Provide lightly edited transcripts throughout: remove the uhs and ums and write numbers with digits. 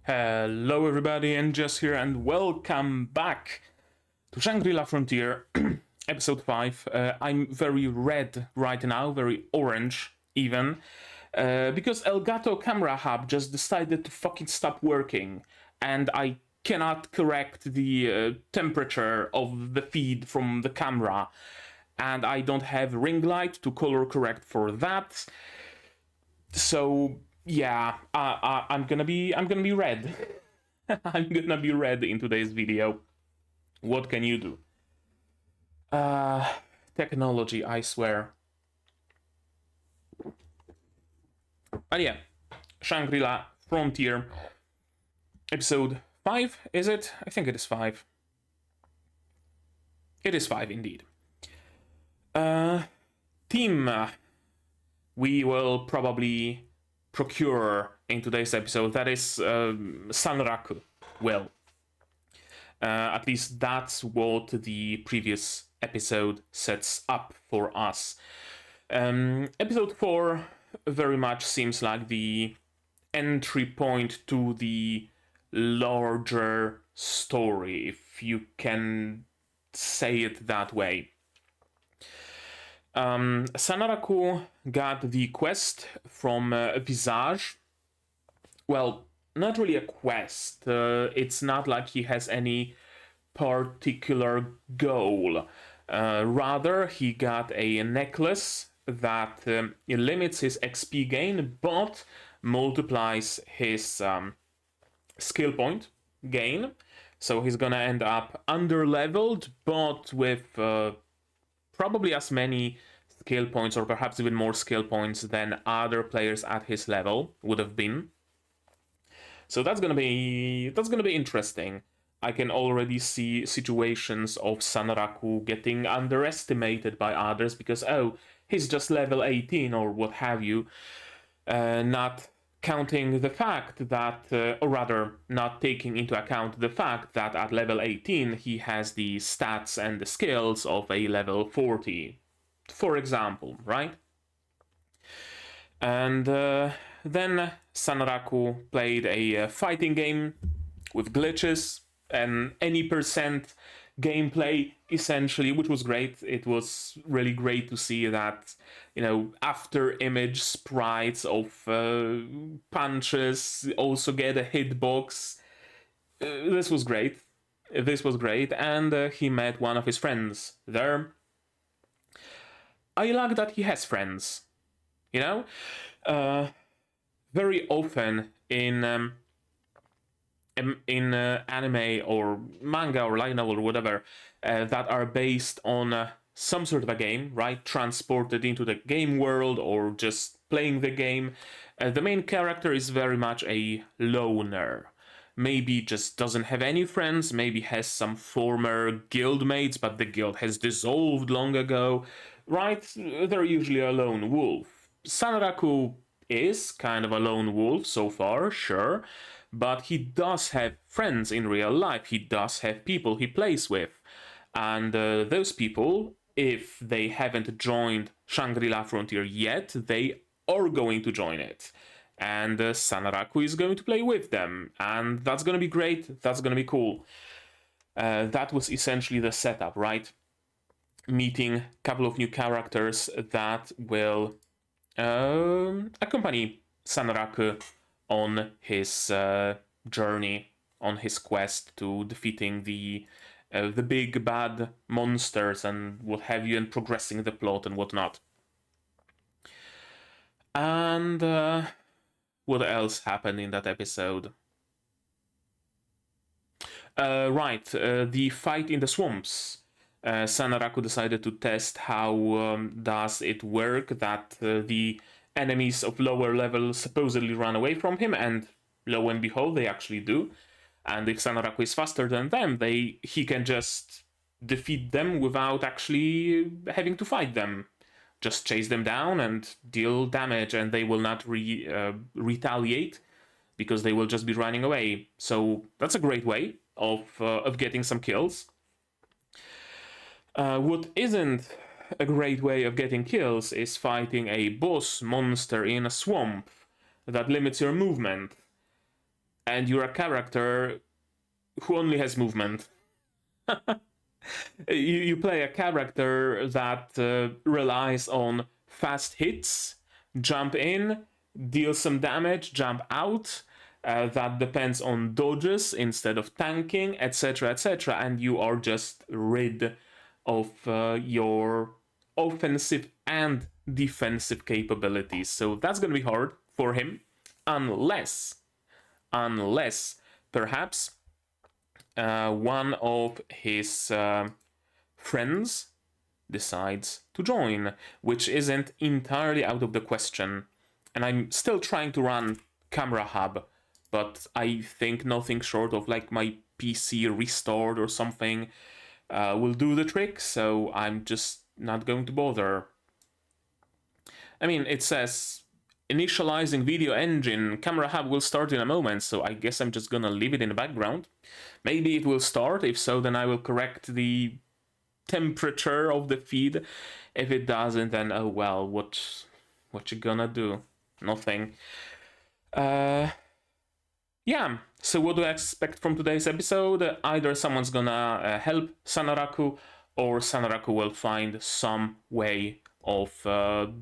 Hello everybody, and Jess here, and welcome back to Shangri-La Frontier, episode 5. I'm very red right now, very orange even, because Elgato Camera Hub just decided to fucking stop working, and I cannot correct the temperature of the feed from the camera, and I don't have ring light to color correct for that, so yeah, I'm gonna be red. I'm gonna be red in today's video. What can you do? Technology, I swear. But yeah, Shangri-La Frontier, episode 5, is it? I think it is 5. It is 5 indeed. Team we will probably procure in today's episode, that is Sanraku will. At least that's what the previous episode sets up for us. Episode 4 very much seems like the entry point to the larger story, if you can say it that way. Sanraku got the quest from Visage. Well, not really a quest. It's not like he has any particular goal. Rather, he got a necklace that limits his XP gain, but multiplies his skill point gain. So he's gonna end up under-leveled, but with probably as many skill points, or perhaps even more skill points than other players at his level would have been. So that's gonna be interesting. I can already see situations of Sanraku getting underestimated by others because, oh, he's just level 18 or what have you, not counting the fact that, or rather, not taking into account the fact that at level 18 he has the stats and the skills of a level 40, for example, right? And then Sanraku played a fighting game with glitches and any percent gameplay, essentially, which was great. It was really great to see that, you know, after image sprites of punches also get a hitbox. This was great. And he met one of his friends there. I like that he has friends, you know? Very often in anime or manga or light novel or whatever that are based on some sort of a game, right? Transported into the game world or just playing the game. The main character is very much a loner. Maybe just doesn't have any friends, maybe has some former guildmates, but the guild has dissolved long ago, right? They're usually a lone wolf. Sanraku is kind of a lone wolf so far, sure, but he does have friends in real life. He does have people he plays with. And those people, if they haven't joined Shangri-La Frontier yet, they are going to join it. And Sanraku is going to play with them. And that's going to be great. That's going to be cool. That was essentially the setup, right? Meeting a couple of new characters that will accompany Sanraku on his journey, on his quest to defeating the big bad monsters and what have you, and progressing the plot and whatnot. And what else happened in that episode? The fight in the swamps. Sanraku decided to test how does it work that the enemies of lower levels supposedly run away from him, and lo and behold, they actually do. And if Sanraku is faster than them, he can just defeat them without actually having to fight them. Just chase them down and deal damage, and they will not retaliate because they will just be running away. So that's a great way of getting some kills. What isn't a great way of getting kills is fighting a boss monster in a swamp that limits your movement. and you're a character who only has movement. You play a character that relies on fast hits, jump in, deal some damage, jump out. That depends on dodges instead of tanking, etc., etc., and you are just rid of your offensive and defensive capabilities. So that's gonna be hard for him, unless perhaps one of his friends decides to join, which isn't entirely out of the question. And I'm still trying to run Camera Hub, but I think nothing short of like my PC restored or something will do the trick, so I'm just not going to bother. I mean, it says initializing video engine, Camera Hub will start in a moment, so I guess I'm just gonna leave it in the background. Maybe it will start. If so, then I will correct the temperature of the feed. If it doesn't, then oh well, what you gonna do? Nothing. Yeah, so what do I expect from today's episode? Either someone's gonna help Sanaraku, or Sanaraku will find some way of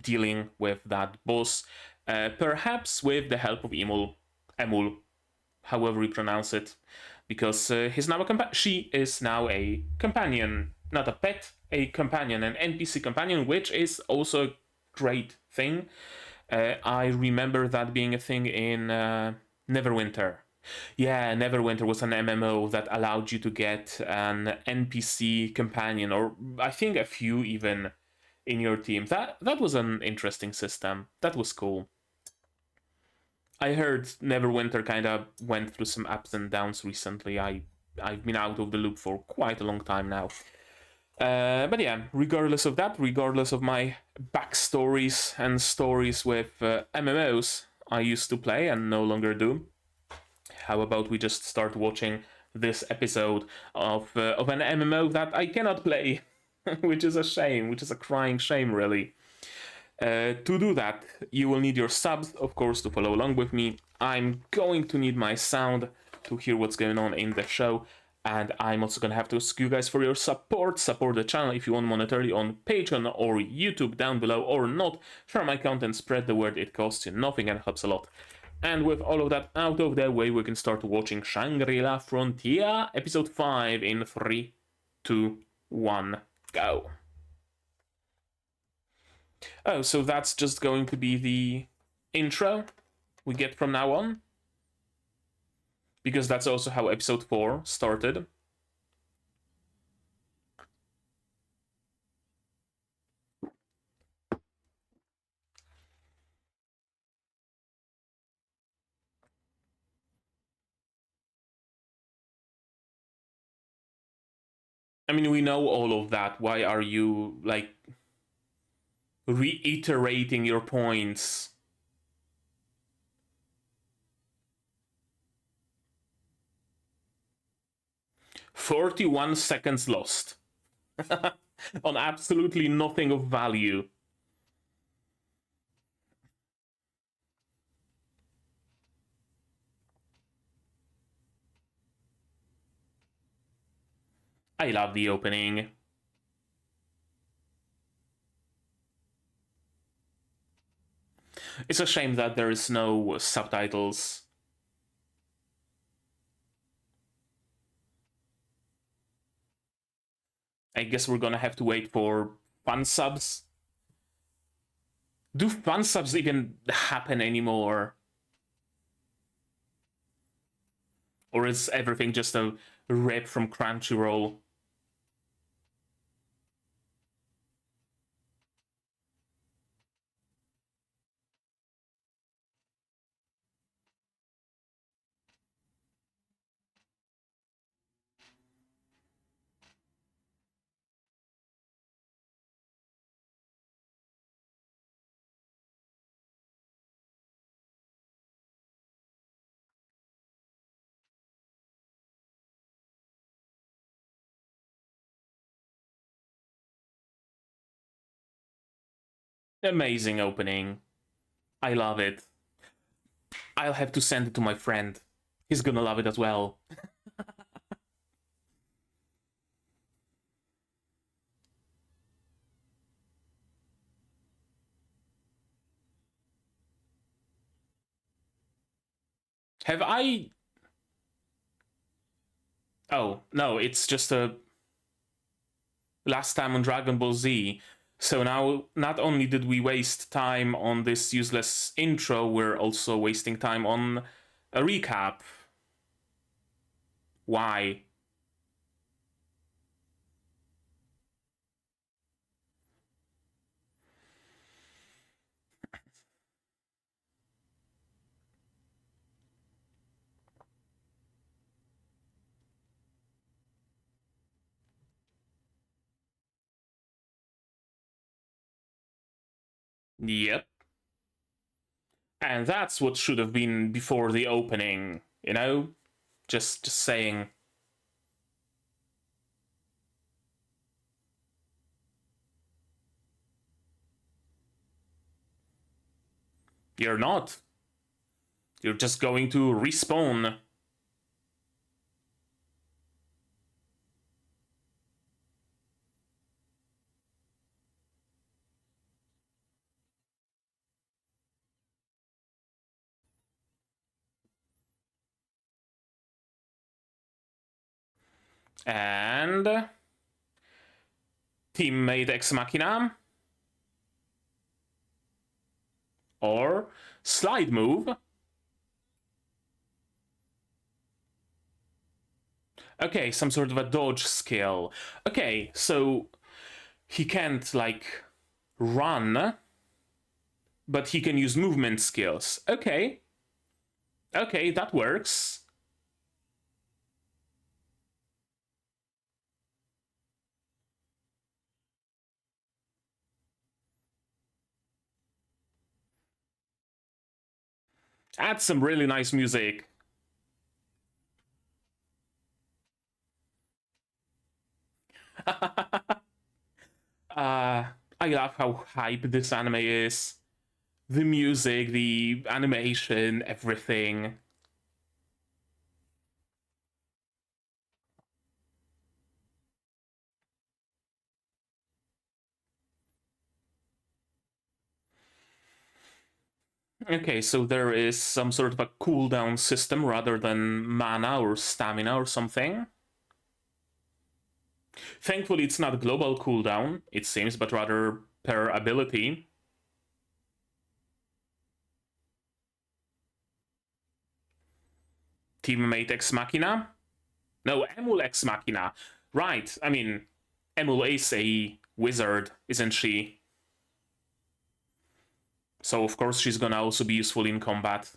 dealing with that boss, perhaps with the help of Emul, however you pronounce it, because she is now a companion, not a pet, a companion, an NPC companion, which is also a great thing. I remember that being a thing in Neverwinter. Yeah, Neverwinter was an MMO that allowed you to get an NPC companion, or I think a few even, in your team. That was an interesting system. That was cool. I heard Neverwinter kind of went through some ups and downs recently. I've been out of the loop for quite a long time now. But yeah, regardless of that, regardless of my backstories and stories with MMOs I used to play and no longer do, how about we just start watching this episode of an MMO that I cannot play, which is a shame, which is a crying shame, really. To do that, you will need your subs, of course, to follow along with me. I'm going to need my sound to hear what's going on in the show, and I'm also gonna have to ask you guys for your support. Support the channel if you want monetarily on Patreon or YouTube down below, or not. Share my content, spread the word, it costs you nothing and helps a lot. And with all of that out of the way, we can start watching Shangri-La Frontier, episode 5 in 3, 2, 1, go. Oh, so that's just going to be the intro we get from now on? Because that's also how episode 4 started. I mean, we know all of that. Why are you, like, reiterating your points? "41 seconds lost." On absolutely nothing of value. I love the opening. It's a shame that there is no subtitles. I guess we're gonna have to wait for fun subs. Do fun subs even happen anymore? Or is everything just a rip from Crunchyroll? Amazing opening. I love it. I'll have to send it to my friend. He's gonna love it as well. Have I... Oh, no, it's just a... Last time on Dragon Ball Z. So now, not only did we waste time on this useless intro, we're also wasting time on a recap. Why? Yep. And that's what should have been before the opening, you know? Just saying. You're not. You're just going to respawn. And... Teammate Ex Machina. Or slide move. Okay, some sort of a dodge skill. Okay, so he can't, like, run, but he can use movement skills. Okay. Okay, that works. Add some really nice music. I love how hype this anime is. The music, the animation, everything. Okay, so there is some sort of a cooldown system rather than mana or stamina or something. Thankfully, it's not a global cooldown, it seems, but rather per ability. Teammate Ex Machina? No, Emul Ex Machina. Right, I mean, Emul is a wizard, isn't she? So of course she's gonna also be useful in combat.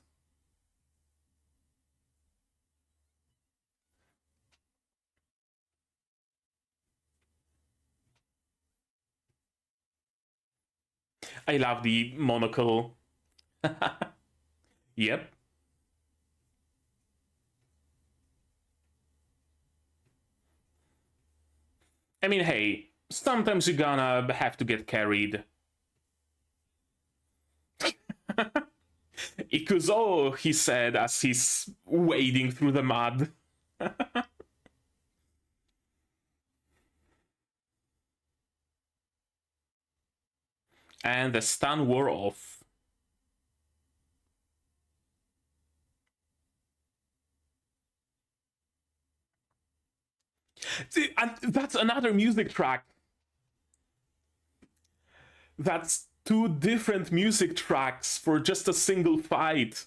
I love the monocle. Yep. I mean, hey, sometimes you're gonna have to get carried. Ikuzo, he said as he's wading through the mud. And the stun wore off. See, and that's another music track. That's two different music tracks for just a single fight.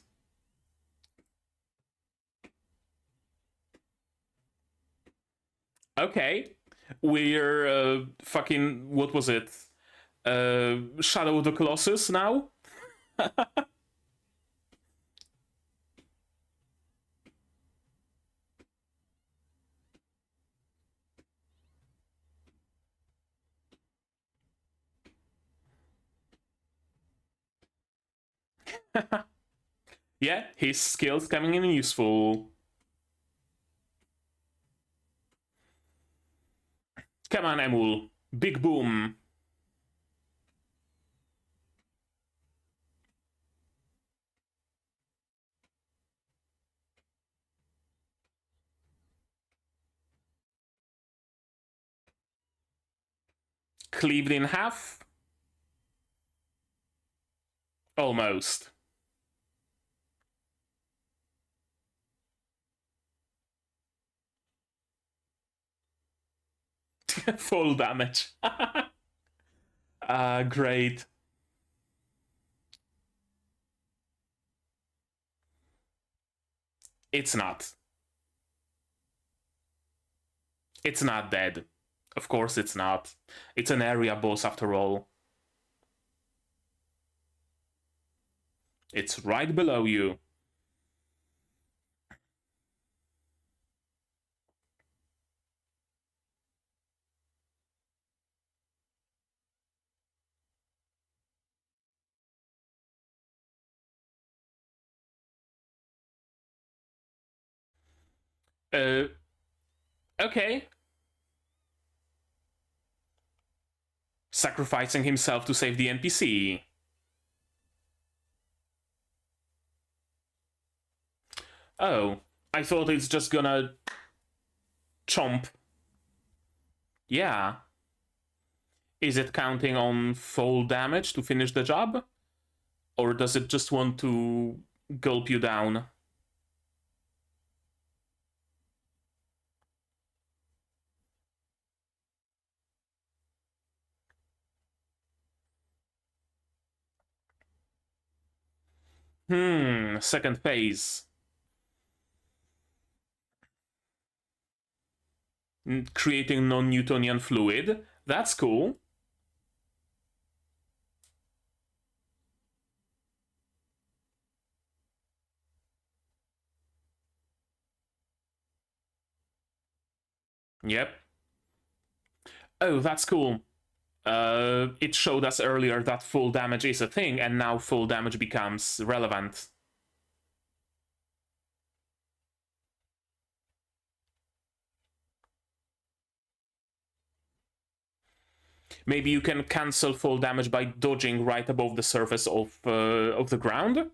Okay. We're fucking, what was it? Shadow of the Colossus now? Yeah, his skills coming in useful. Come on, Emul. Big boom. cleaved in half? Almost. Full damage. Great. It's not. It's not dead. Of course it's not. It's an area boss after all. It's right below you. Okay. Sacrificing himself to save the NPC. Oh, I thought it's just gonna chomp. Yeah. Is it counting on full damage to finish the job? Or does it just want to gulp you down? Second phase. Creating non-Newtonian fluid. That's cool. Yep. Oh, that's cool. It showed us earlier that full damage is a thing, and now full damage becomes relevant. Maybe you can cancel full damage by dodging right above the surface of the ground?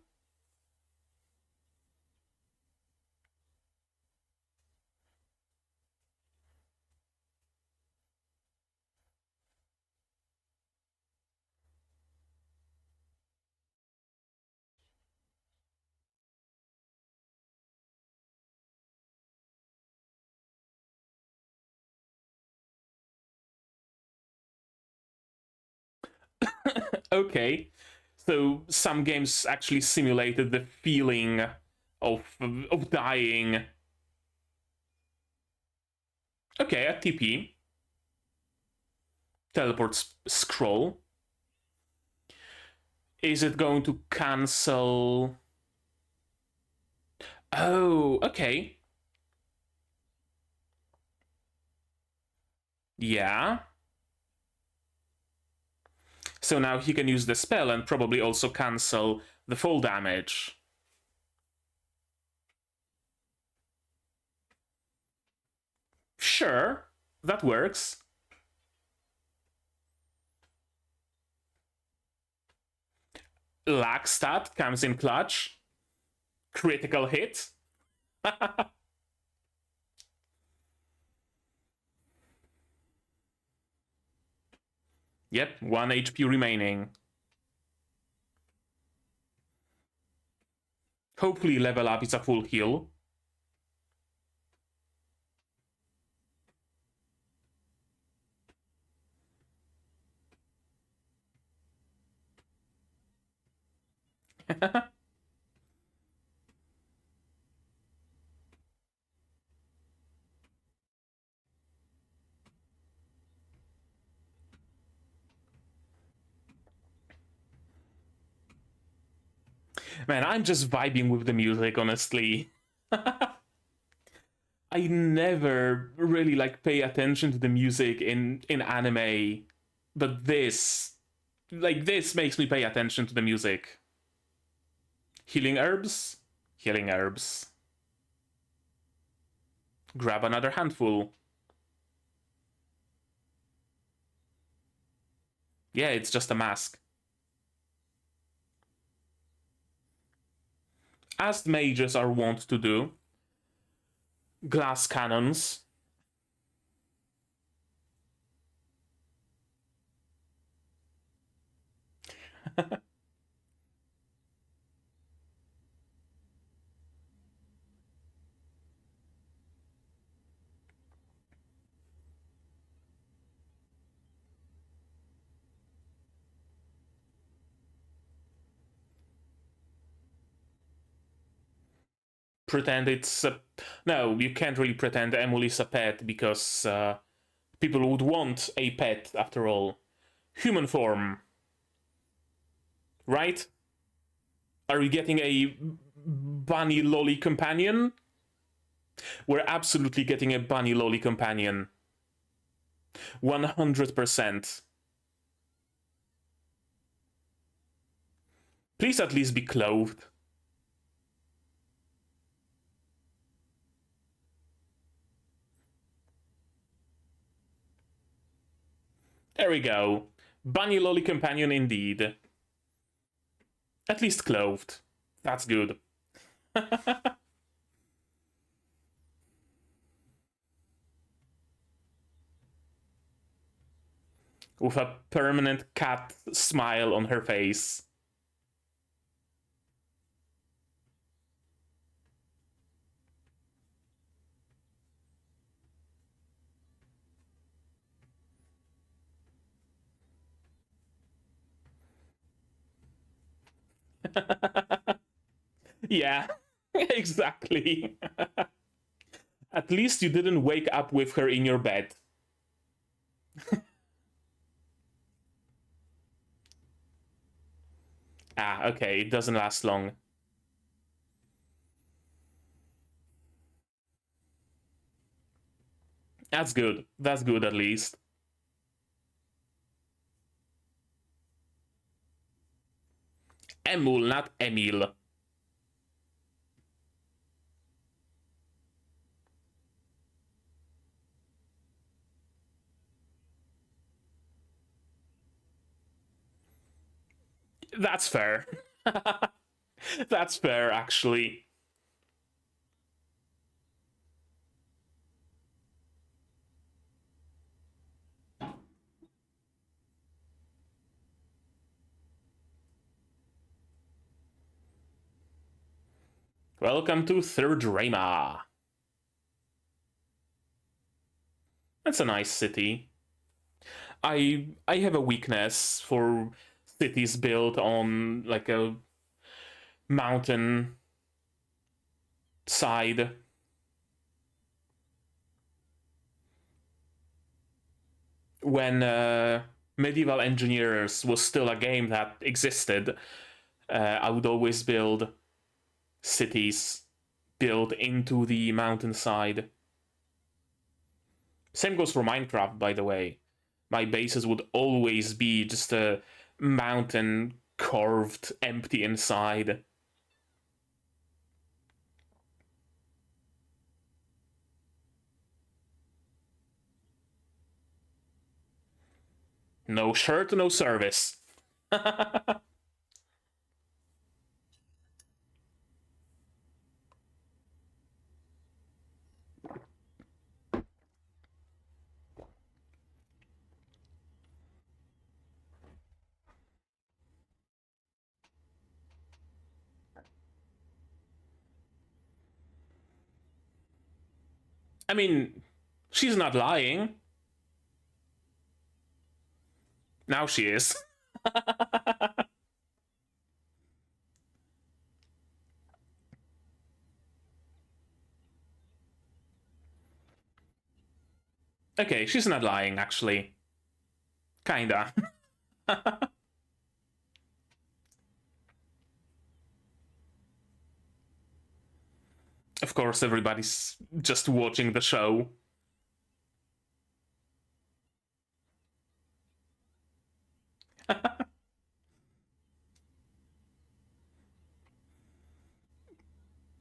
Okay, so some games actually simulated the feeling of dying. Okay, a TP. Teleport scroll. Is it going to cancel? Oh, okay. Yeah. So now he can use the spell and probably also cancel the full damage. Sure, that works. Lag stat comes in clutch. Critical hit. Yep, 1 HP remaining. Hopefully level up is a full heal. Man, I'm just vibing with the music, honestly. I never really like pay attention to the music in anime, but this makes me pay attention to the music. Healing herbs? Healing herbs. Grab another handful. Yeah, it's just a mask. As mages are wont to do. Glass cannons. Pretend it's a... No, you can't really pretend Emul is a pet because people would want a pet after all. Human form. Right? Are we getting a bunny lolly companion? We're absolutely getting a bunny lolly companion. 100%. Please at least be clothed. There we go. Bunny lolly companion indeed. At least clothed. That's good. With a permanent cat smile on her face. Yeah, exactly. At least you didn't wake up with her in your bed. Ah, okay, it doesn't last long. That's good. That's good at least. Emul, not Emil. That's fair. That's fair, actually. Welcome to Third Rama. That's a nice city. I have a weakness for cities built on like a mountain side. When Medieval Engineers was still a game that existed, I would always build cities built into the mountainside. Same goes for Minecraft, by the way. My bases would always be just a mountain carved empty inside. No shirt, no service. I mean, she's not lying. Now she is. Okay, she's not lying, actually. Kinda. Of course, everybody's just watching the show.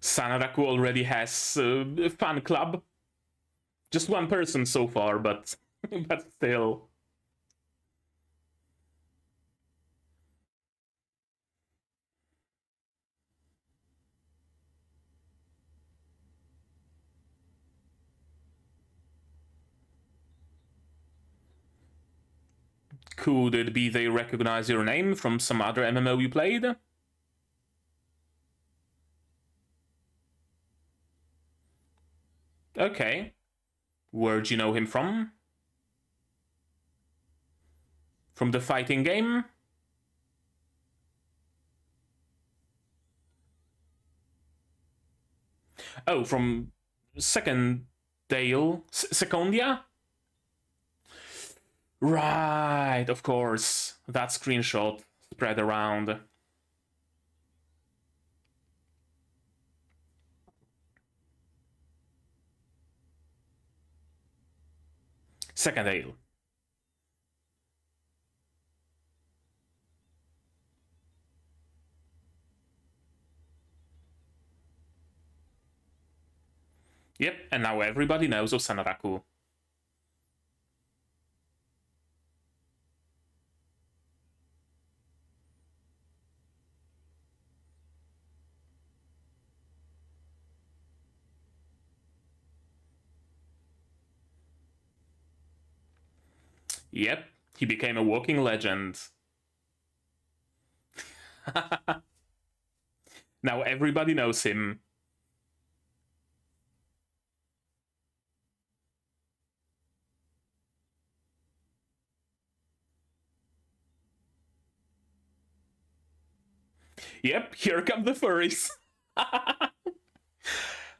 Sanaraku already has a fan club. Just one person so far, but but still. Could it be they recognize your name from some other MMO you played? Okay. Where'd you know him from? From the fighting game? Oh, from Secondia? Right, of course. That screenshot spread around. Secondale. Yep, and now everybody knows of Sanaraku. Yep, he became a walking legend. Now everybody knows him. Yep, here come the furries.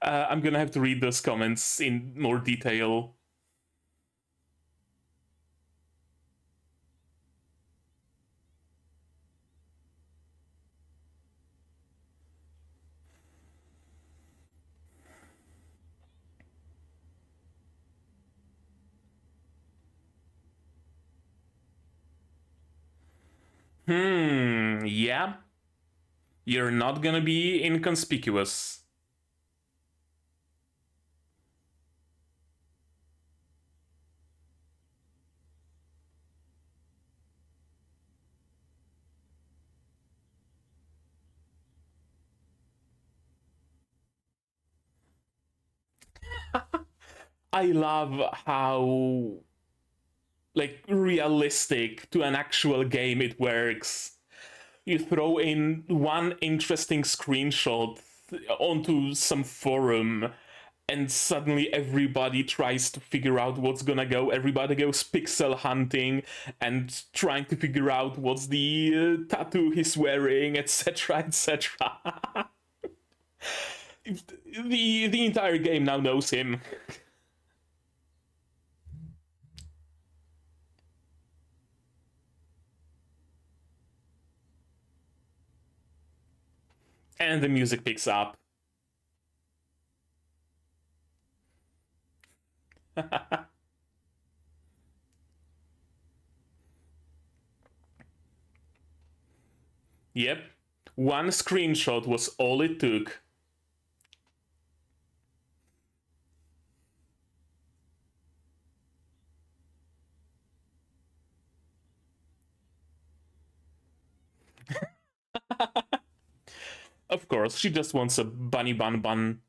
I'm gonna have to read those comments in more detail. Yeah. You're not gonna be inconspicuous. I love how, like, realistic to an actual game it works. You throw in one interesting screenshot onto some forum, and suddenly everybody tries to figure out what's gonna go. Everybody goes pixel hunting and trying to figure out what's the tattoo he's wearing, etc., etc. The entire game now knows him. And the music picks up. Yep, one screenshot was all it took. Of course, she just wants a bunny bun bun.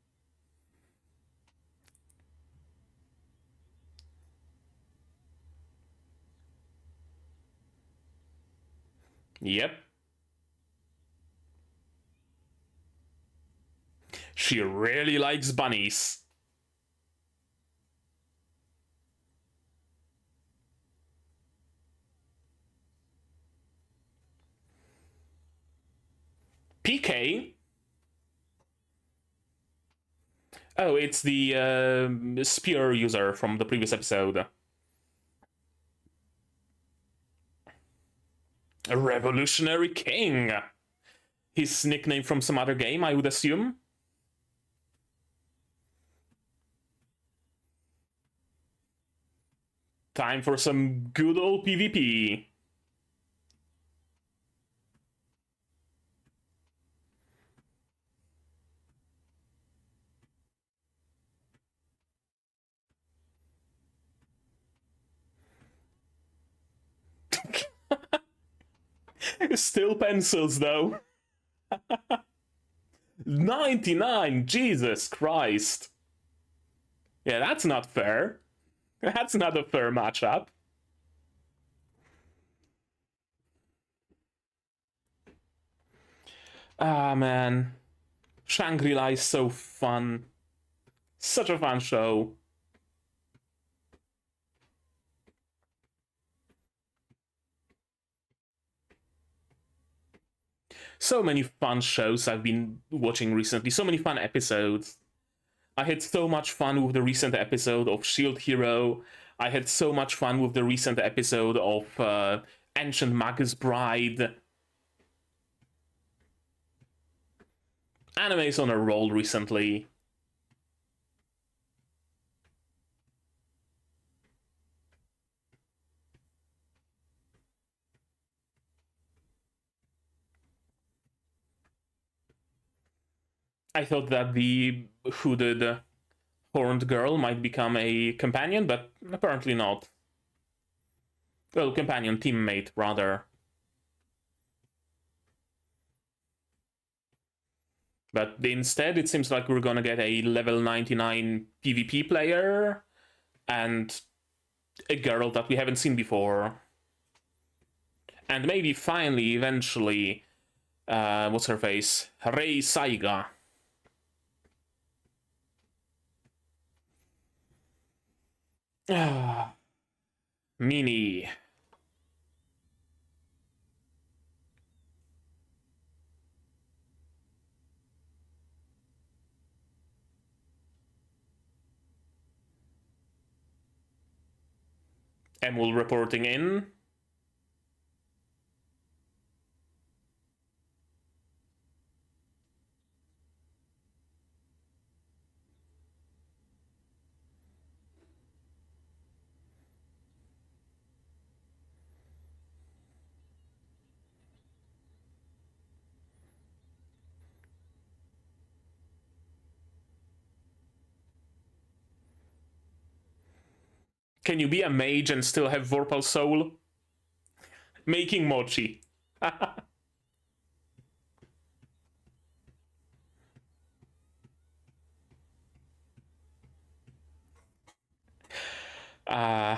Yep. She really likes bunnies. PK? Oh, it's the spear user from the previous episode. A revolutionary king. His nickname from some other game, I would assume. Time for some good old PvP. Still pencils, though. 99, Jesus Christ. Yeah, that's not fair. That's not a fair matchup. Ah, man. Shangri-La is so fun. Such a fun show. So many fun shows I've been watching recently. So many fun episodes. I had so much fun with the recent episode of Shield Hero. I had so much fun with the recent episode of Ancient Magus Bride. Anime's on a roll recently. I thought that the hooded horned girl might become a companion, but apparently not. Well, companion, teammate, rather. But instead, it seems like we're gonna get a level 99 PvP player and a girl that we haven't seen before. And maybe finally, eventually, what's her face? Rei Saiga. Mini. Emul reporting in. Can you be a mage and still have Vorpal Soul? Making mochi. uh,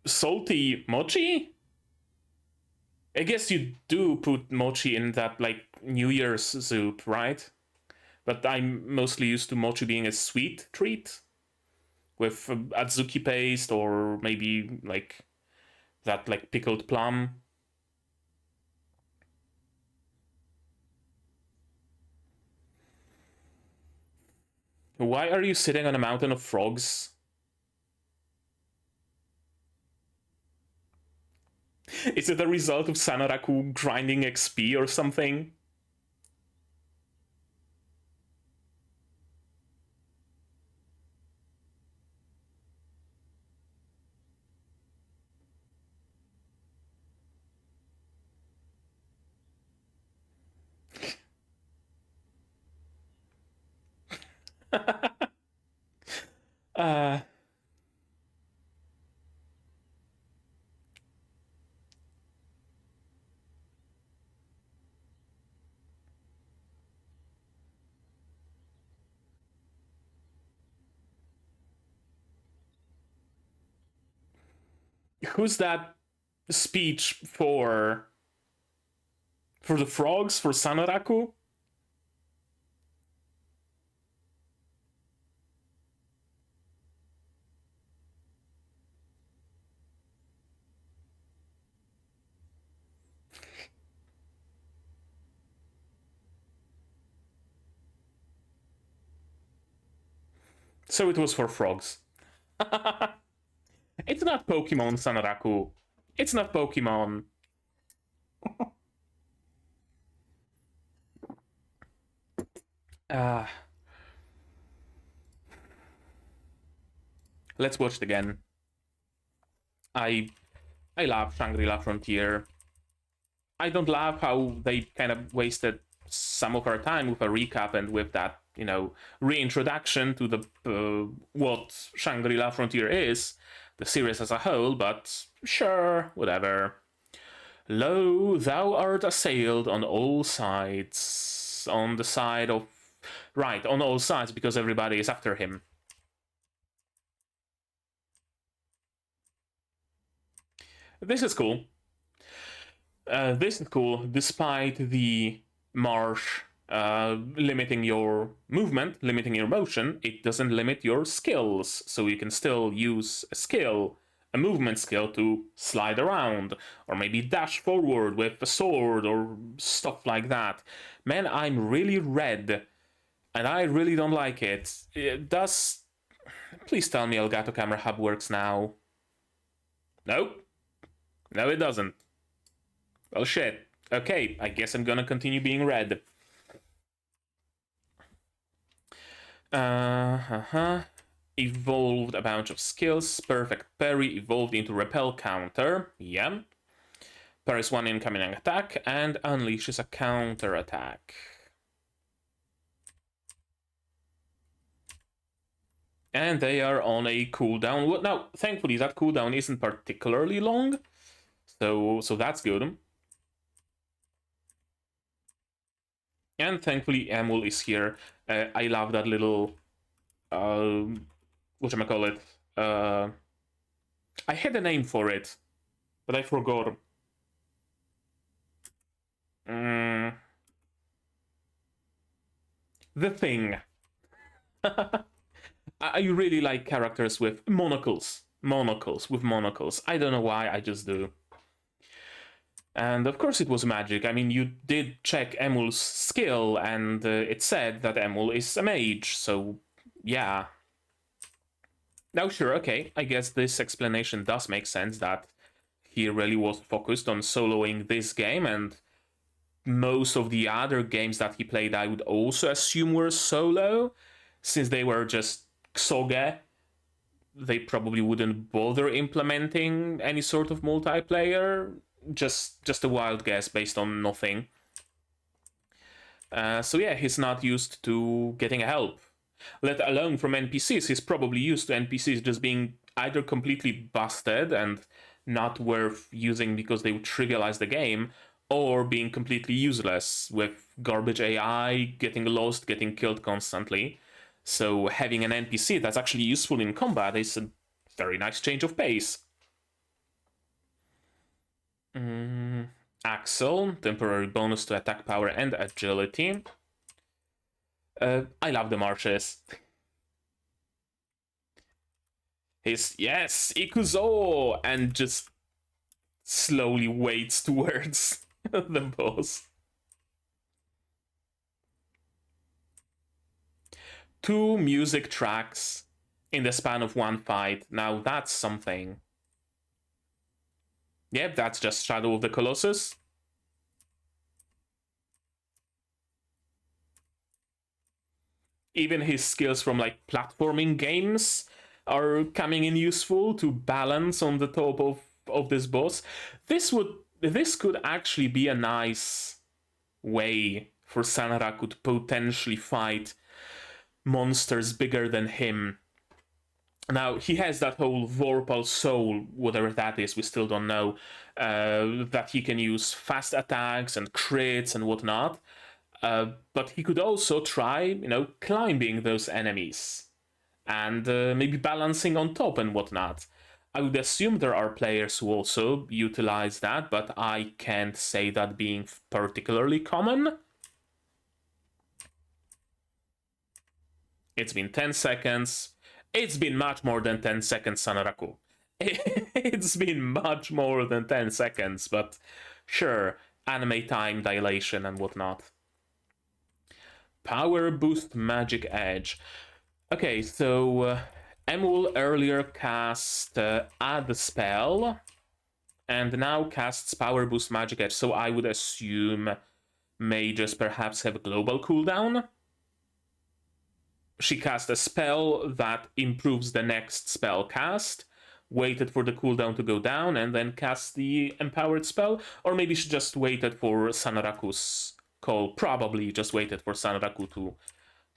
salty mochi? I guess you do put mochi in that, like, New Year's soup, right? But I'm mostly used to mochi being a sweet treat with adzuki paste or maybe, like, that, like, pickled plum. Why are you sitting on a mountain of frogs? Is it a result of Sanaraku grinding XP or something? uh... Who's that speech for? For the frogs? For Sanaraku? So it was for frogs. It's not Pokemon, Sanaraku. It's not Pokemon. Let's watch it again. I love Shangri-La Frontier. I don't love how they kind of wasted some of our time with a recap and with that, you know, reintroduction to the what Shangri-La Frontier is, the series as a whole, but sure, whatever. Lo, thou art assailed on all sides. On the side of... Right, on all sides, because everybody is after him. This is cool. This is cool, despite the marsh limiting your movement, limiting your motion, it doesn't limit your skills. So you can still use a skill, a movement skill, to slide around, or maybe dash forward with a sword, or stuff like that. Man, I'm really red, and I really don't like it. It does... Please tell me Elgato Camera Hub works now. Nope. No, it doesn't. Well, shit. Okay, I guess I'm gonna continue being red. Evolved a bunch of skills. Perfect parry evolved into repel counter. Yeah. Parries one incoming attack and unleashes a counter attack. And they are on a cooldown. Well, now, thankfully, that cooldown isn't particularly long. So that's good. And thankfully, Emul is here. I love that little... whatchamacallit? I had a name for it, but I forgot. The Thing. I really like characters with monocles. With monocles. I don't know why, I just do. And of course it was magic. I mean, you did check Emul's skill, and it said that Emul is a mage, so yeah. Now sure, okay, I guess this explanation does make sense, that he really was focused on soloing this game, and most of the other games that he played I would also assume were solo, since they were just Ksoge. They probably wouldn't bother implementing any sort of multiplayer. Just a wild guess based on nothing. So yeah, he's not used to getting help. Let alone from NPCs. He's probably used to NPCs just being either completely busted and not worth using because they would trivialize the game, or being completely useless with garbage AI, getting lost, getting killed constantly. So having an NPC that's actually useful in combat is a very nice change of pace. Axel, temporary bonus to attack power and agility. I love the marshes. His, yes, Ikuzo! And just slowly waits towards the boss. 2 music tracks in the span of one fight. Now that's something. Yep, that's just Shadow of the Colossus. Even his skills from like platforming games are coming in useful to balance on the top of this boss. This could actually be a nice way for Sanaraku to potentially fight monsters bigger than him. Now, he has that whole Vorpal Soul, whatever that is, we still don't know, that he can use fast attacks and crits and whatnot. But he could also try, climbing those enemies and maybe balancing on top and whatnot. I would assume there are players who also utilize that, but I can't say that being particularly common. It's been 10 seconds. It's been much more than 10 seconds, Sanaraku. It's been much more than 10 seconds, but sure, anime time dilation and whatnot. Power boost magic edge. Okay, so Emul earlier cast add spell, and now casts power boost magic edge, so I would assume mages perhaps have a global cooldown. She cast a spell that improves the next spell cast, waited for the cooldown to go down, and then cast the empowered spell. Or maybe she just waited for Sanaraku's call. Probably just waited for Sanaraku to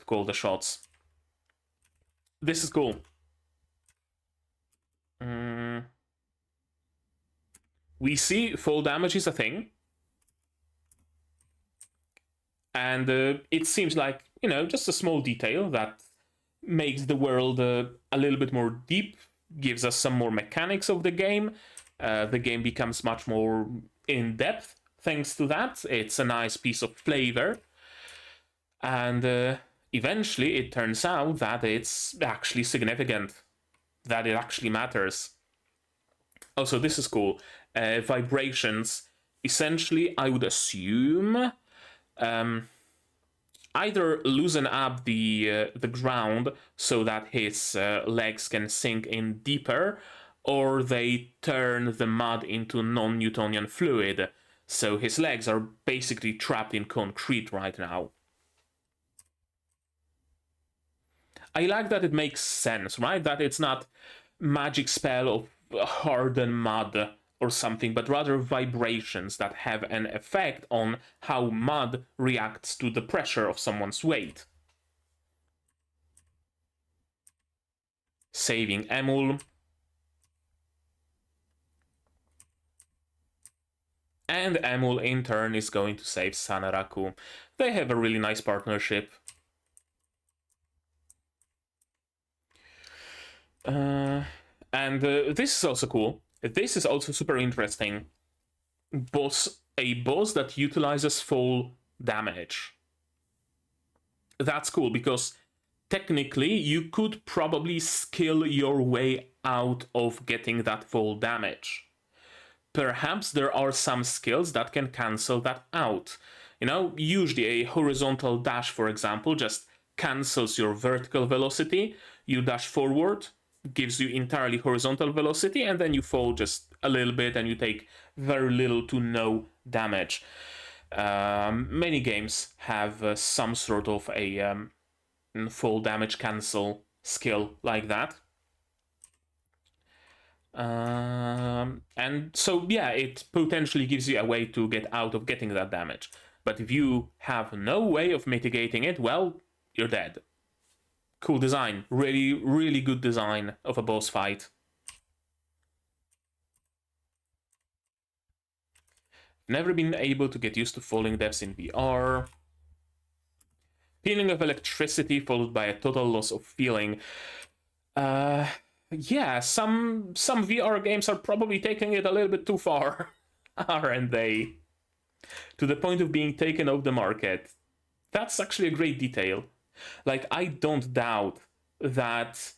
call the shots. This is cool. We see full damage is a thing. And it seems like, just a small detail that makes the world a little bit more deep, gives us some more mechanics of the game. The game becomes much more in-depth thanks to that. It's a nice piece of flavor. And eventually it turns out that it's actually significant, that it actually matters. Also, this is cool. Vibrations, essentially, I would assume, either loosen up the ground so that his legs can sink in deeper, or they turn the mud into non-Newtonian fluid, so his legs are basically trapped in concrete right now. I like that it makes sense, right? That it's not magic spell of harden mud or something, but rather vibrations that have an effect on how mud reacts to the pressure of someone's weight. Saving Emul. And Emul in turn is going to save Sanaraku. They have a really nice partnership. This is also cool. This is also super interesting. A boss that utilizes full damage. That's cool, because technically you could probably skill your way out of getting that full damage. Perhaps there are some skills that can cancel that out. You know, usually a horizontal dash, for example, just cancels your vertical velocity. You dash forward, gives you entirely horizontal velocity, and then you fall just a little bit and you take very little to no damage. Many games have some sort of a full damage cancel skill like that. And so, yeah, it potentially gives you a way to get out of getting that damage. But if you have no way of mitigating it, well, you're dead. Cool design. Really, really good design of a boss fight. Never been able to get used to falling depths in VR. Feeling of electricity followed by a total loss of feeling. Yeah, some VR games are probably taking it a little bit too far, aren't they? To the point of being taken off the market. That's actually a great detail. Like, I don't doubt that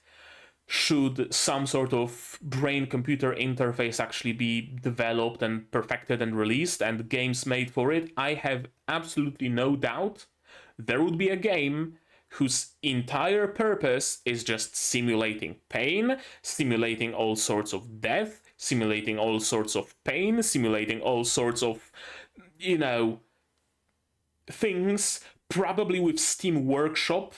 should some sort of brain-computer interface actually be developed and perfected and released and games made for it, I have absolutely no doubt there would be a game whose entire purpose is just simulating pain, simulating all sorts of death, simulating all sorts of pain, simulating all sorts of, you know, things, probably with Steam Workshop,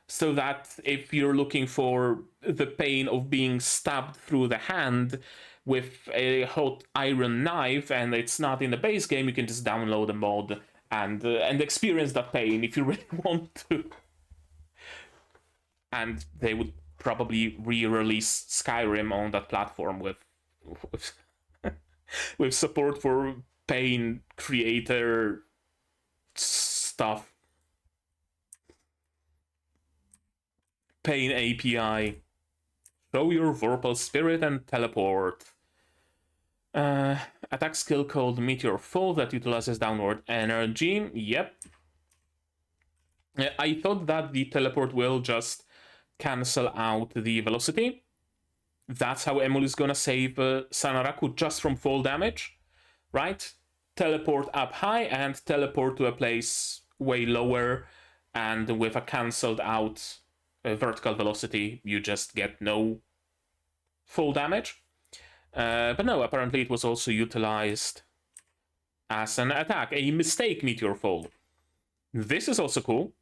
so that if you're looking for the pain of being stabbed through the hand with a hot iron knife and it's not in the base game, you can just download a mod and experience that pain if you really want to. And they would probably re-release Skyrim on that platform with with support for pain creator stuff. Pain API. Show your Vorpal Spirit and teleport. Attack skill called Meteor Fall that utilizes downward energy. Yep. I thought that the teleport will just cancel out the velocity. That's how Emul is gonna save Sanaraku, just from fall damage, right? Teleport up high and teleport to a place way lower, and with a cancelled out vertical velocity, you just get no full damage. But no, apparently it was also utilized as an attack, a mistake meteor fall. This is also cool,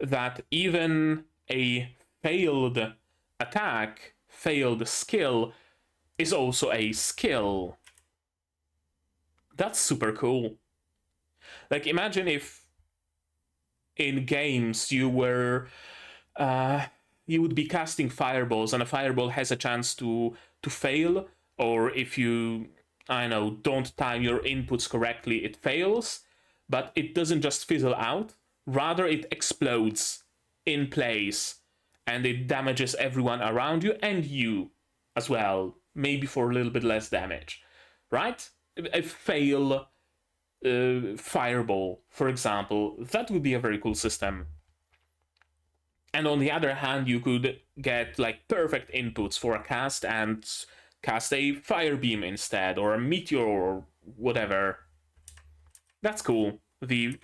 that even a failed attack, failed skill, is also a skill. That's super cool. Like, imagine if in games you were you would be casting fireballs and a fireball has a chance to fail, or if you, I know, don't time your inputs correctly, it fails, but it doesn't just fizzle out, rather it explodes in place and it damages everyone around you and you as well. maybe for a little bit less damage, right? A fail fireball, for example, that would be a very cool system. And on the other hand, you could get like perfect inputs for a cast and cast a fire beam instead, or a meteor, or whatever. That's cool. The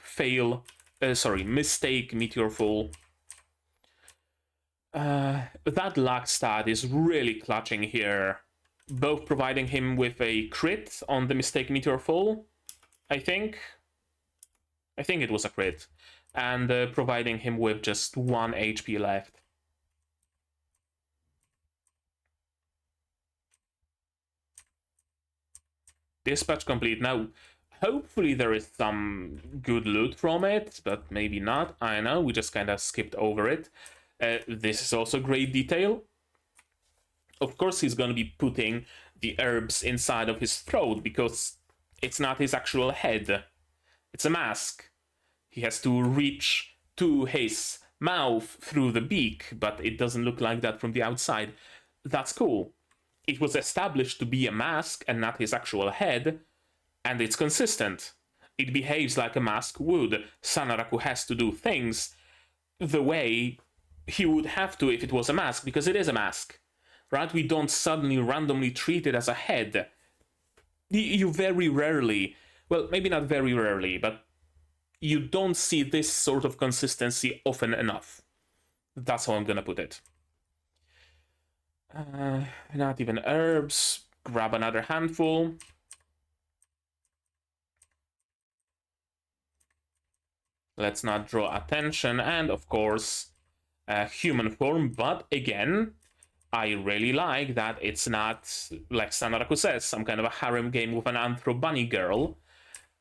mistake meteor fall. That luck stat is really clutching here, both providing him with a crit on the mistake meteor fall, I think it was a crit, and providing him with just 1 HP left. Dispatch complete. Now, hopefully there is some good loot from it, but maybe not. I know, we just kind of skipped over it. This is also great detail. Of course, he's going to be putting the herbs inside of his throat because it's not his actual head. It's a mask. He has to reach to his mouth through the beak, but it doesn't look like that from the outside. That's cool. It was established to be a mask and not his actual head, and it's consistent. It behaves like a mask would. Sanaraku has to do things the way he would have to if it was a mask, because it is a mask, right? We don't suddenly randomly treat it as a head. You very rarely, well, maybe not very rarely, but you don't see this sort of consistency often enough. That's how I'm gonna put it. Not even herbs. Grab another handful. Let's not draw attention, and of course, human form, but again, I really like that it's not, like Sanaraku says, some kind of a harem game with an anthro bunny girl,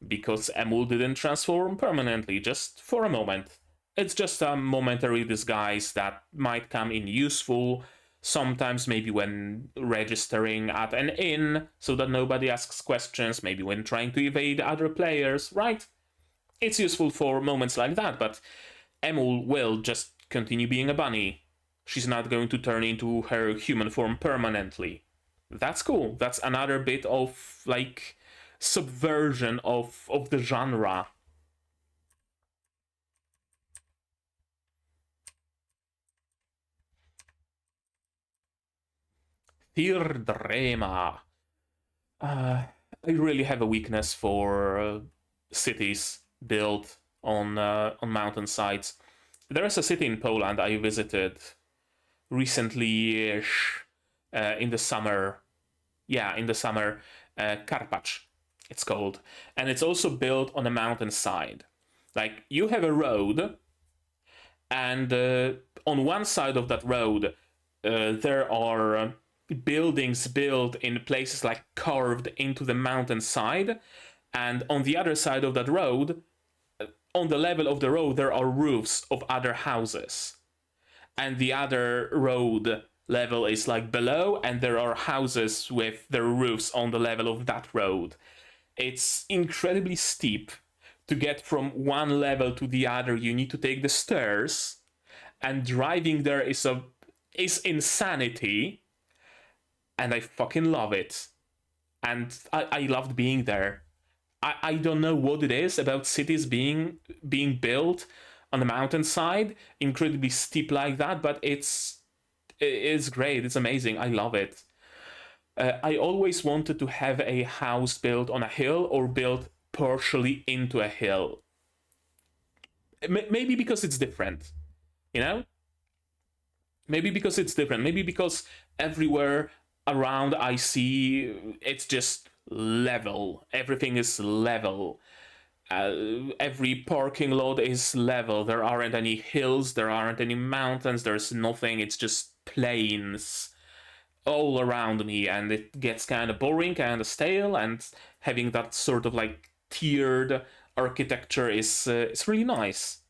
because Emul didn't transform permanently, just for a moment. It's just a momentary disguise that might come in useful, sometimes maybe when registering at an inn, so that nobody asks questions, maybe when trying to evade other players, right? It's useful for moments like that, but Emul will just continue being a bunny. She's not going to turn into her human form permanently. That's cool. That's another bit of, like, subversion of the genre. Thirdrema. I really have a weakness for cities built on mountainsides. There is a city in Poland I visited recently-ish, in the summer. Yeah, in the summer, Karpacz, it's called. And it's also built on a mountainside. Like, you have a road, and on one side of that road, there are buildings built in places like carved into the mountainside, and on the other side of that road, on the level of the road, there are roofs of other houses. And the other road level is like below, and there are houses with their roofs on the level of that road. It's incredibly steep. To get from one level to the other, you need to take the stairs, and driving there is insanity, and I fucking love it. And I loved being there. I don't know what it is about cities being built on the mountainside, incredibly steep like that, but it's great. It's amazing. I love it. I always wanted to have a house built on a hill or built partially into a hill. Maybe because it's different, you know? Maybe because it's different. Maybe because everywhere around I see it's just level. Everything is level. Every parking lot is level. There aren't any hills, there aren't any mountains, there's nothing. It's just plains all around me, and it gets kind of boring, kind of stale, and having that sort of like tiered architecture is it's really nice.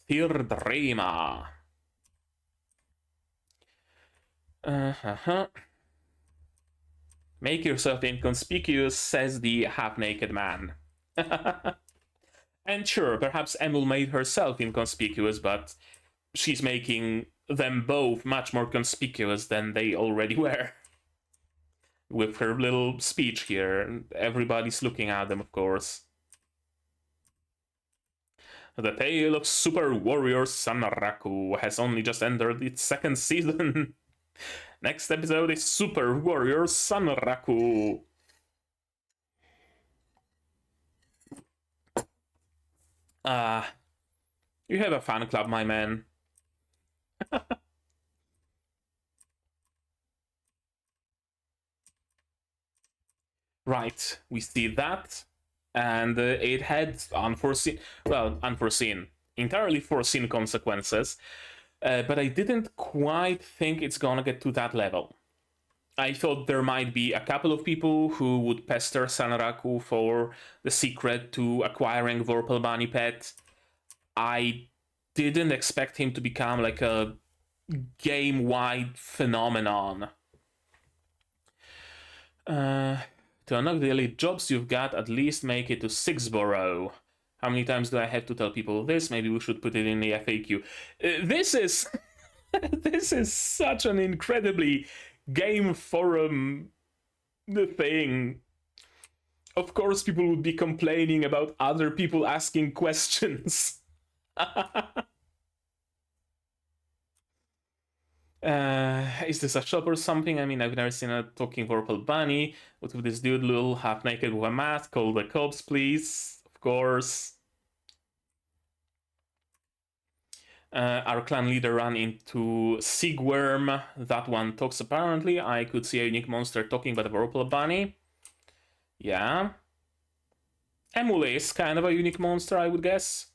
Thirdrema. Make yourself inconspicuous, says the half-naked man. And sure, perhaps Emil made herself inconspicuous, but she's making them both much more conspicuous than they already were. With her little speech here, everybody's looking at them, of course. The Tale of Super Warrior Sanraku has only just entered its second season. Next episode is Super Warrior Sanraku. You have a fan club, my man. Right, we see that. And it had unforeseen, entirely foreseen consequences. But I didn't quite think it's gonna get to that level. I thought there might be a couple of people who would pester Sanraku for the secret to acquiring Vorpal Bunny Pet. I didn't expect him to become like a game-wide phenomenon. To unlock the elite jobs you've got, at least make it to 6-borough. How many times do I have to tell people this? Maybe we should put it in the FAQ. This is this is such an incredibly game forum thing. Of course, people would be complaining about other people asking questions. Is this a shop or something? I mean, I've never seen a talking Vorpal Bunny. What with this dude, little half-naked with a mask? Call the cops, please. Of course. Our clan leader ran into Sigworm. That one talks, apparently. I could see a unique monster talking about a Vorpal Bunny. Yeah. Emule is kind of a unique monster, I would guess.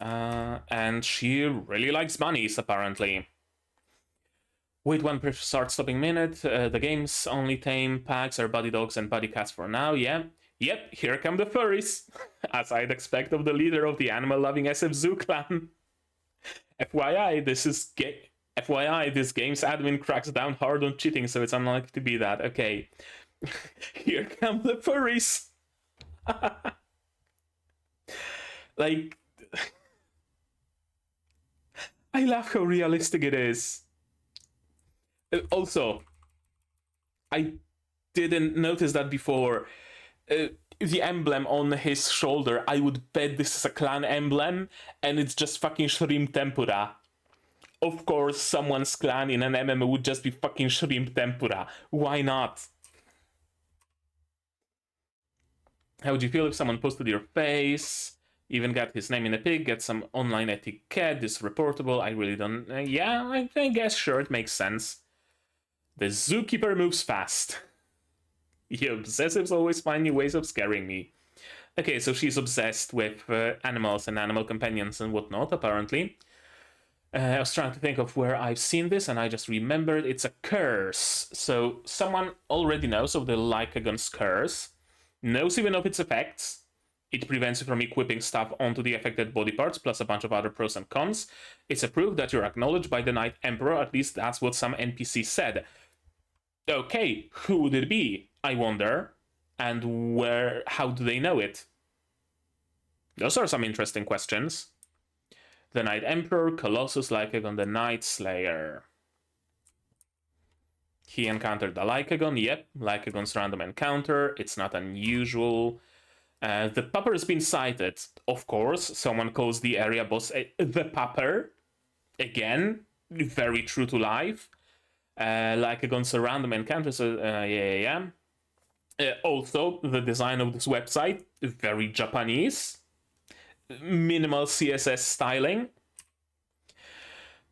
And she really likes bunnies, apparently. Wait one precious start-stopping minute. The game's only tame packs are buddy dogs and buddy cats for now, yeah? Yep, here come the furries. As I'd expect of the leader of the animal-loving SF Zoo clan. FYI, this game's admin cracks down hard on cheating, so it's unlikely to be that. Okay. Here come the furries. Like... I love how realistic it is. Also, I didn't notice that before. The emblem on his shoulder, I would bet this is a clan emblem, and it's just fucking shrimp tempura. Of course, someone's clan in an MMO would just be fucking shrimp tempura. Why not? How would you feel if someone posted your face? Even got his name in a pig, get some online etiquette, disreportable, I really don't... yeah, I guess, sure, it makes sense. The zookeeper moves fast. You obsessives always find new ways of scaring me. Okay, so she's obsessed with animals and animal companions and whatnot, apparently. I was trying to think of where I've seen this, and I just remembered it's a curse. So someone already knows of the Lycagon's curse, knows even of its effects. It prevents you from equipping stuff onto the affected body parts, plus a bunch of other pros and cons. It's a proof that you're acknowledged by the Night Emperor, at least that's what some NPC said. Okay, who would it be, I wonder? And how do they know it? Those are some interesting questions. The Night Emperor, Colossus, Lycagon, the Night Slayer. He encountered the Lycagon, yep, Lycagon's random encounter, it's not unusual. The Pupper's been sighted. Of course, someone calls the area boss the Pupper. Again, very true to life. Lycagon's a random encounter, so yeah. Also, the design of this website, very Japanese. Minimal CSS styling.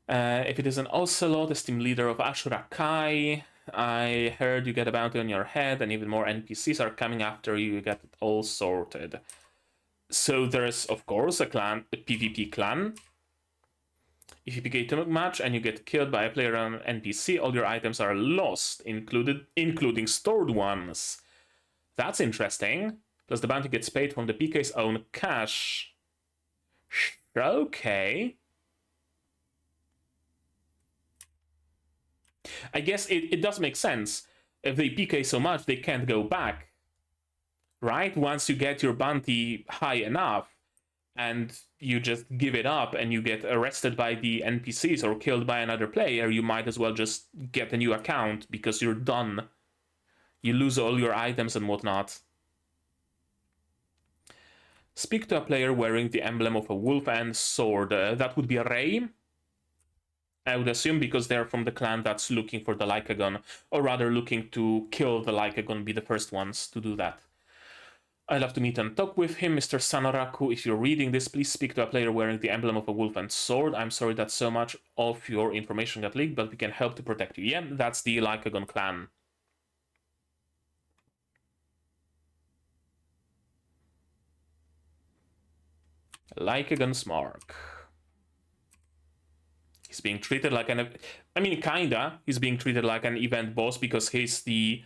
If it is an Ocelot, esteemed leader of Ashura Kai, I heard you get a bounty on your head and even more NPCs are coming after you. You get it all sorted. So there's, of course, a PvP clan. If you PK too much and you get killed by a player or an NPC, all your items are lost, including stored ones. That's interesting. Plus the bounty gets paid from the PK's own cash. Okay. I guess it does make sense. If they PK so much, they can't go back. Right? Once you get your bounty high enough, and you just give it up and you get arrested by the NPCs or killed by another player, you might as well just get a new account because you're done. You lose all your items and whatnot. Speak to a player wearing the emblem of a wolf and sword. That would be a Ray, I would assume, because they're from the clan that's looking for the Lycagon, or rather looking to kill the Lycagon, be the first ones to do that. I'd love to meet and talk with him, Mr. Sanoraku. If you're reading this, please speak to a player wearing the emblem of a wolf and sword. I'm sorry that so much of your information got leaked, but we can help to protect you. Yeah, that's the Lycagon clan. Lycagon's mark. He's being treated like an... I mean, kinda. He's being treated like an event boss because he's the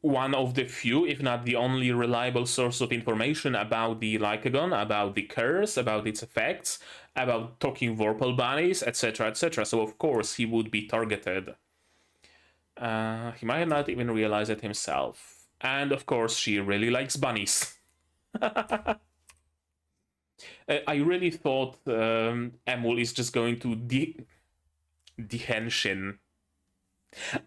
one of the few, if not the only reliable source of information about the Lycagon, about the curse, about its effects, about talking Vorpal bunnies, etc., etc. So of course he would be targeted. He might not even realize it himself. And of course she really likes bunnies. I really thought Emul is just going to dehenshin.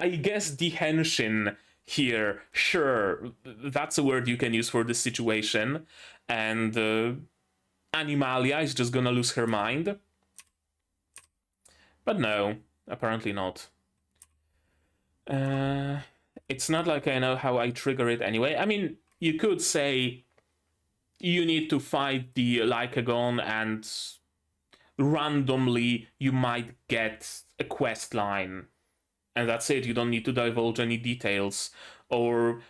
I guess dehenshin here, sure, that's a word you can use for this situation. And Animalia is just gonna lose her mind. But no, apparently not. It's not like I know how I trigger it anyway. I mean, you could say you need to fight the Lycagon and randomly you might get a quest line. And that's it, you don't need to divulge any details. Or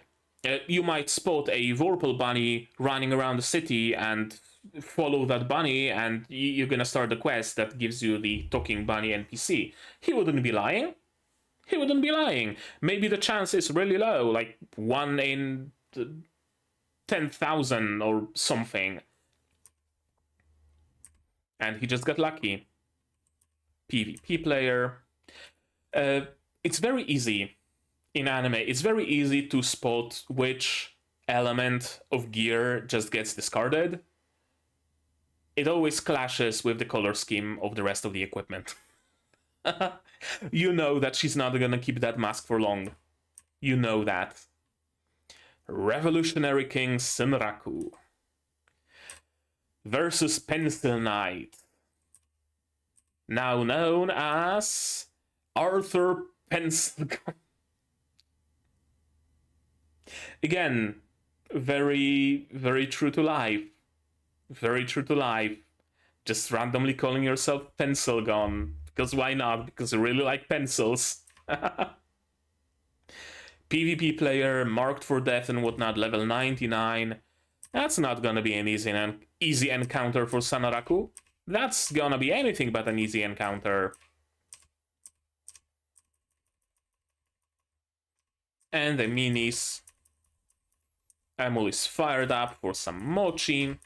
you might spot a Vorpal bunny running around the city and follow that bunny and you're gonna start a quest that gives you the talking bunny NPC. He wouldn't be lying. He wouldn't be lying. Maybe the chance is really low, like 1 in 10,000 or something. And he just got lucky. PvP player. It's very easy in anime. It's very easy to spot which element of gear just gets discarded. It always clashes with the color scheme of the rest of the equipment. You know that she's not gonna keep that mask for long. You know that. Revolutionary King Sunraku versus Pencil Knight, now known as Arthur Pencil. Again, very, very true to life. Very true to life. Just randomly calling yourself Pencil Gun. Because why not? Because you really like pencils. PvP player, marked for death and whatnot, level 99. That's not gonna be an easy encounter for Sanoraku. That's gonna be anything but an easy encounter. And the minis. Emul is fired up for some mochi.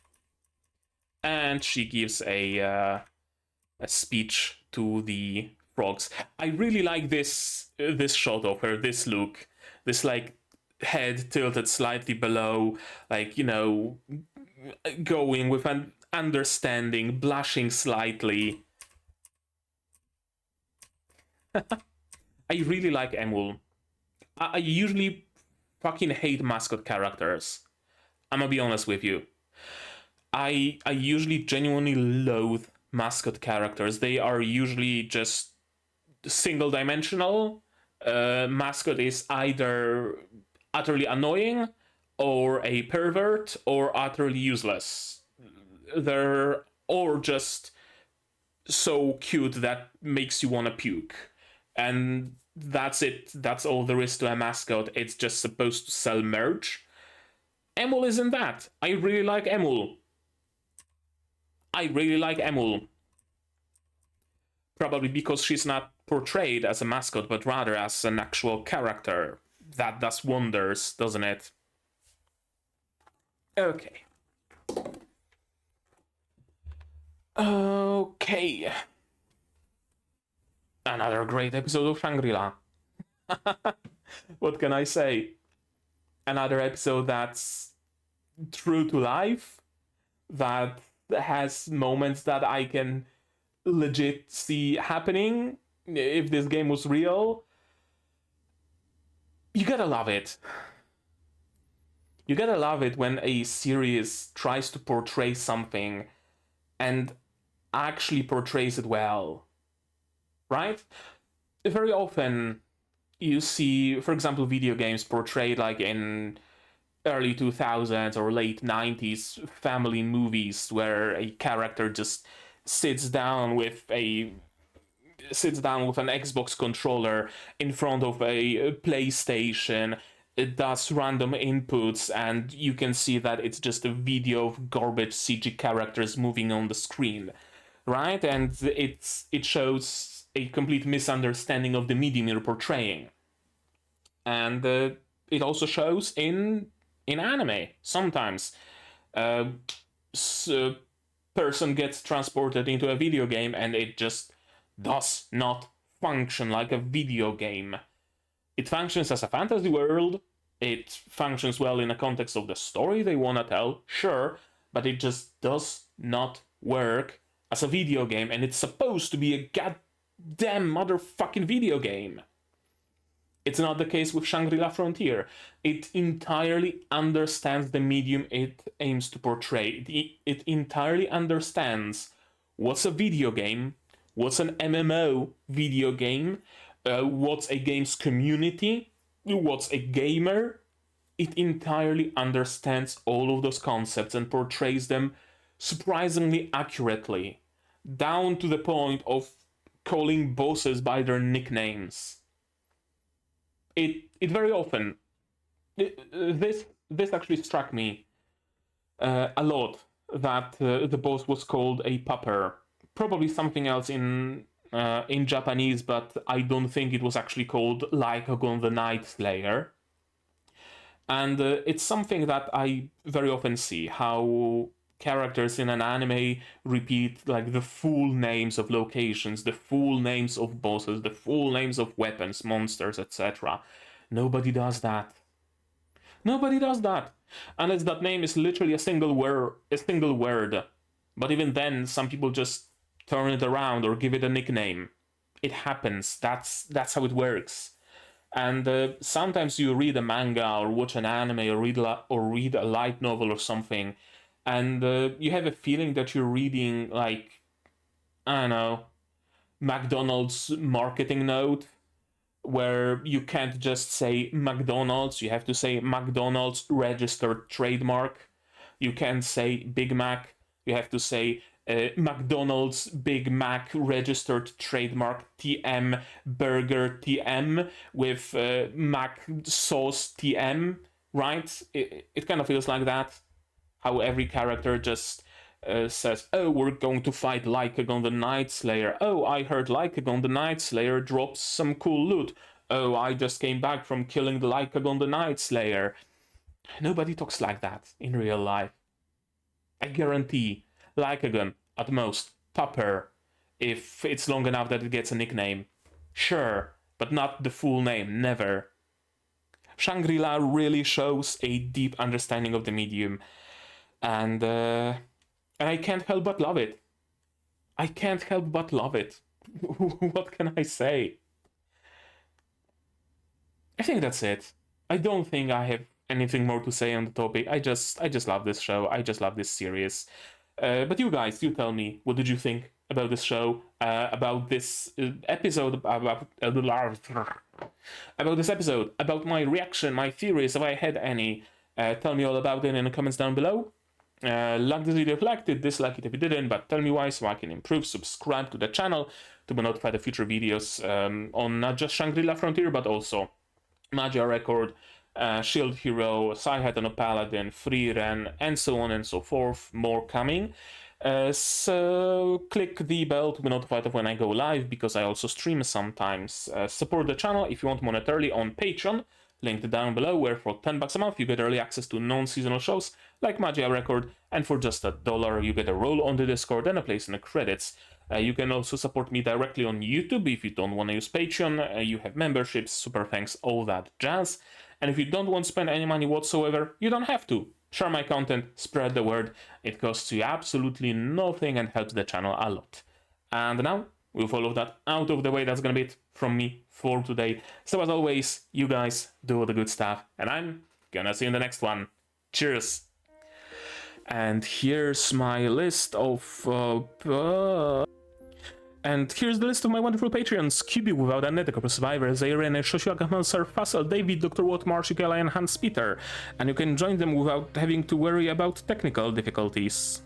And she gives a speech to the frogs. I really like this shot of her, this look. This, like, head tilted slightly below, like, you know, going with an understanding, blushing slightly. I really like Emul. I usually fucking hate mascot characters. I'm gonna be honest with you. I usually genuinely loathe mascot characters. They are usually just single-dimensional. Mascot is either utterly annoying, or a pervert, or utterly useless. Or just so cute that makes you want to puke. And that's it. That's all there is to a mascot. It's just supposed to sell merch. Emul isn't that. I really like Emul. I really like Emul. Probably because she's not portrayed as a mascot, but rather as an actual character. That does wonders, doesn't it? Okay. Okay. Another great episode of Shangri-La. What can I say? Another episode that's true to life, that has moments that I can legit see happening if this game was real. You gotta love it. You gotta love it when a series tries to portray something and actually portrays it well, right? Very often you see, for example, video games portrayed like in early 2000s or late 90s family movies where a character just sits down with an Xbox controller in front of a PlayStation. It does random inputs, and you can see that it's just a video of garbage CG characters moving on the screen, right? And it shows a complete misunderstanding of the medium you're portraying. And it also shows in anime sometimes. Person gets transported into a video game and it just does not function like a video game. It functions as a fantasy world, it functions well in the context of the story they want to tell, sure, but it just does not work as a video game, and it's supposed to be a goddamn motherfucking video game. It's not the case with Shangri-La Frontier. It entirely understands the medium it aims to portray. It entirely understands what's a video game, what's an MMO video game, what's a game's community, what's a gamer. It entirely understands all of those concepts and portrays them surprisingly accurately, down to the point of calling bosses by their nicknames. It very often, this actually struck me a lot, that the boss was called a pupper. Probably something else in Japanese, but I don't think it was actually called Lycagon the Night Slayer. And it's something that I very often see, how characters in an anime repeat like the full names of locations, the full names of bosses, the full names of weapons, monsters, etc. Nobody does that. Nobody does that. Unless that name is literally a single word. But even then, some people just turn it around or give it a nickname. It happens. That's how it works. And sometimes you read a manga or watch an anime or read a light novel or something, and you have a feeling that you're reading, like, I don't know, McDonald's marketing note, where you can't just say McDonald's, you have to say McDonald's registered trademark. You can't say Big Mac, you have to say McDonald's Big Mac registered trademark TM burger TM with Mac sauce TM, right? It kind of feels like that. How every character just says, oh, we're going to fight Lycagon the Night Slayer. Oh, I heard Lycagon the Night Slayer drops some cool loot. Oh, I just came back from killing the Lycagon the Night Slayer. Nobody talks like that in real life. I guarantee Lycagon, at most, Pupper, if it's long enough that it gets a nickname. Sure, but not the full name, never. Shangri-La really shows a deep understanding of the medium, and I can't help but love it. I can't help but love it. What can I say? I think that's it. I don't think I have anything more to say on the topic. I just love this show. I just love this series. But you guys, you tell me, what did you think about this show? About this episode? About this episode? About my reaction, my theories, if I had any? Tell me all about it in the comments down below. Like this video if you liked it, dislike it if you didn't, but tell me why so I can improve. Subscribe to the channel to be notified of future videos on not just Shangri-La Frontier, but also Magia Record, Shield Hero, Psyhead and a Paladin, Freeren, and so on and so forth. More coming. So click the bell to be notified of when I go live, because I also stream sometimes. Support the channel if you want monetarily on Patreon, linked down below, where for $10 a month you get early access to non-seasonal shows like Magia Record, and for just $1 you get a role on the Discord and a place in the credits. You can also support me directly on YouTube if you don't want to use Patreon. You have memberships, super thanks, all that jazz. And if you don't want to spend any money whatsoever, you don't have to. share my content, spread the word. It costs you absolutely nothing and helps the channel a lot. And now, with all of that out of the way, that's gonna be it from me for today. So as always, you guys do all the good stuff, and I'm gonna see you in the next one. Cheers! And here's my list of... And here's the list of my wonderful Patreons: QB Without a Net, Copper Survivor, Zairene, Shoshua Kamal, Sir Fassel, David, Dr. Watt, Marshikela, and Hans Peter. And you can join them without having to worry about technical difficulties.